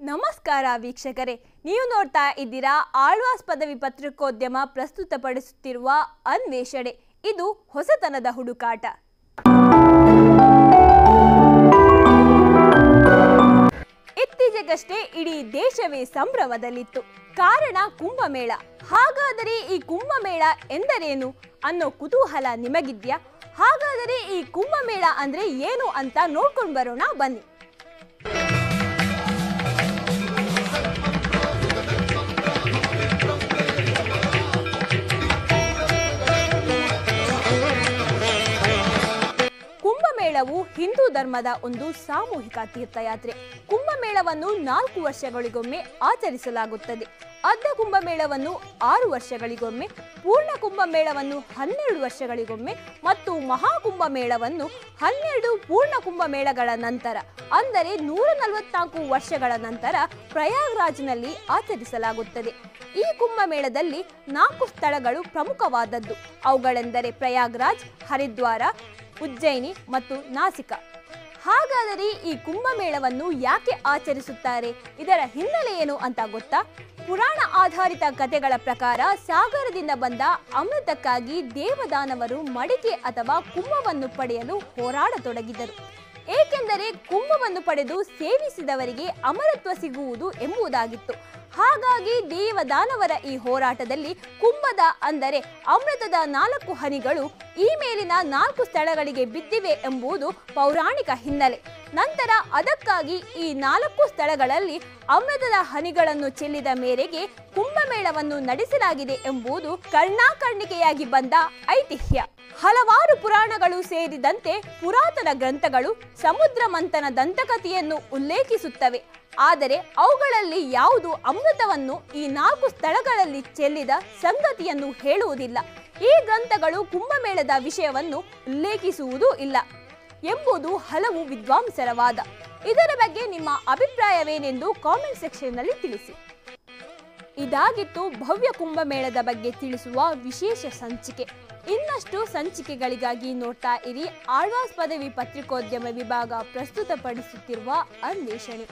ನಮಸ್ಕಾರ ವೀಕ್ಷಕರೇ, ನೀವು ನೋಡ್ತಾ ಇದ್ದೀರಾ ಆಳ್ವಾಸ್ ಪದವಿ ಪತ್ರಿಕೋದ್ಯಮ ಪ್ರಸ್ತುತಪಡಿಸುತ್ತಿರುವ ಅನ್ವೇಷಣೆ. ಇದು ಹೊಸತನದ ಹುಡುಕಾಟ. ಇತ್ತೀಚೆಗಷ್ಟೇ ಇಡೀ ದೇಶವೇ ಸಂಭ್ರಮದಲ್ಲಿತ್ತು. ಕಾರಣ ಕುಂಭಮೇಳ. ಹಾಗಾದರೆ ಈ ಕುಂಭಮೇಳ ಎಂದರೇನು ಅನ್ನೋ ಕುತೂಹಲ ನಿಮಗಿದ್ಯಾ? ಹಾಗಾದರೆ ಈ ಕುಂಭಮೇಳ ಅಂದ್ರೆ ಏನು ಅಂತ ನೋಡ್ಕೊಂಡು ಬರೋಣ ಬನ್ನಿ. ಕುಂಭಮೇಳವು ಹಿಂದೂ ಧರ್ಮದ ಒಂದು ಸಾಮೂಹಿಕ ತೀರ್ಥಯಾತ್ರೆ. ಕುಂಭಮೇಳವನ್ನು 4 ವರ್ಷಗಳಿಗೊಮ್ಮೆ ಆಚರಿಸಲಾಗುತ್ತದೆ. ಅರ್ಧ ಕುಂಭಮೇಳವನ್ನು 6 ವರ್ಷಗಳಿಗೊಮ್ಮೆ, ಪೂರ್ಣ ಕುಂಭಮೇಳವನ್ನು 12 ವರ್ಷಗಳಿಗೊಮ್ಮೆ ಮತ್ತು ಮಹಾಕುಂಭಮೇಳವನ್ನು 12 ಪೂರ್ಣ ಕುಂಭಮೇಳಗಳ ನಂತರ, ಅಂದರೆ 144 ವರ್ಷಗಳ ನಂತರ ಪ್ರಯಾಗ್ರಾಜ್ನಲ್ಲಿ ಆಚರಿಸಲಾಗುತ್ತದೆ. ಈ ಕುಂಭಮೇಳದಲ್ಲಿ 4 ಸ್ಥಳಗಳು ಪ್ರಮುಖವಾದದ್ದು. ಅವುಗಳೆಂದರೆ ಪ್ರಯಾಗ್ರಾಜ್, ಹರಿದ್ವಾರ, ಉಜ್ಜಯಿನಿ ಮತ್ತು ನಾಸಿಕ. ಹಾಗಾದರೆ ಈ ಕುಂಭಮೇಳವನ್ನು ಯಾಕೆ ಆಚರಿಸುತ್ತಾರೆ? ಇದರ ಹಿನ್ನೆಲೆ ಏನು ಅಂತ ಗೊತ್ತಾ? ಪುರಾಣ ಆಧಾರಿತ ಕಥೆಗಳ ಪ್ರಕಾರ ಸಾಗರದಿಂದ ಬಂದ ಅಮೃತಕ್ಕಾಗಿ ದೇವದಾನವರು ಮಡಿಕೆ ಅಥವಾ ಕುಂಭವನ್ನು ಪಡೆಯಲು ಹೋರಾಡತೊಡಗಿದರು. ಏಕೆಂದರೆ ಕುಂಭವನ್ನು ಪಡೆದು ಸೇವಿಸಿದವರಿಗೆ ಅಮರತ್ವ ಸಿಗುವುದು ಎಂಬುದಾಗಿತ್ತು. ಹಾಗಾಗಿ ದೇವದಾನವರ ಈ ಹೋರಾಟದಲ್ಲಿ ಕುಂಭದ ಅಂದರೆ ಅಮೃತದ 4 ಹನಿಗಳು ಈ ಮೇಲಿನ 4 ಸ್ಥಳಗಳಿಗೆ ಬಿದ್ದಿವೆ ಎಂಬುದು ಪೌರಾಣಿಕ ಹಿನ್ನೆಲೆ. ನಂತರ ಅದಕ್ಕಾಗಿ ಈ 4 ಸ್ಥಳಗಳಲ್ಲಿ ಅಮೃತದ ಹನಿಗಳನ್ನು ಚೆಲ್ಲಿದ ಮೇರೆಗೆ ಕುಂಭಮೇಳವನ್ನು ನಡೆಸಲಾಗಿದೆ ಎಂಬುದು ಕರ್ಣಾಕರ್ಣಿಕೆಯಾಗಿ ಬಂದ ಐತಿಹ್ಯ. ಹಲವಾರು ಪುರಾಣಗಳು ಸೇರಿದಂತೆ ಪುರಾತನ ಗ್ರಂಥಗಳು ಸಮುದ್ರ ಮಂಥನ ದಂತಕಥೆಯನ್ನು ಉಲ್ಲೇಖಿಸುತ್ತವೆ. ಆದರೆ ಅವುಗಳಲ್ಲಿ ಯಾವುದು ಅಮೃತವನ್ನು ಈ 4 ಸ್ಥಳಗಳಲ್ಲಿ ಚೆಲ್ಲಿದ ಸಂಗತಿಯನ್ನು ಹೇಳುವುದಿಲ್ಲ. ಈ ಗ್ರಂಥಗಳು ಕುಂಭಮೇಳದ ವಿಷಯವನ್ನು ಉಲ್ಲೇಖಿಸುವುದೂ ಇಲ್ಲ ಎಂಬುದು ಹಲವು ವಿದ್ವಾಂಸರ ವಾದ. ಇದರ ಬಗ್ಗೆ ನಿಮ್ಮ ಅಭಿಪ್ರಾಯವೇನೆಂದು ಕಾಮೆಂಟ್ ಸೆಕ್ಷನ್ನಲ್ಲಿ ತಿಳಿಸಿ. ಇದಾಗಿತ್ತು ಭವ್ಯ ಕುಂಭಮೇಳದ ಬಗ್ಗೆ ತಿಳಿಸುವ ವಿಶೇಷ ಸಂಚಿಕೆ. ಇನ್ನಷ್ಟು ಸಂಚಿಕೆಗಳಿಗಾಗಿ ನೋಡ್ತಾ ಇರಿ ಆಳ್ವಾಸ್ ಪದವಿ ಪತ್ರಿಕೋದ್ಯಮ ವಿಭಾಗ ಪ್ರಸ್ತುತಪಡಿಸುತ್ತಿರುವ ಅನ್ವೇಷಣೆ.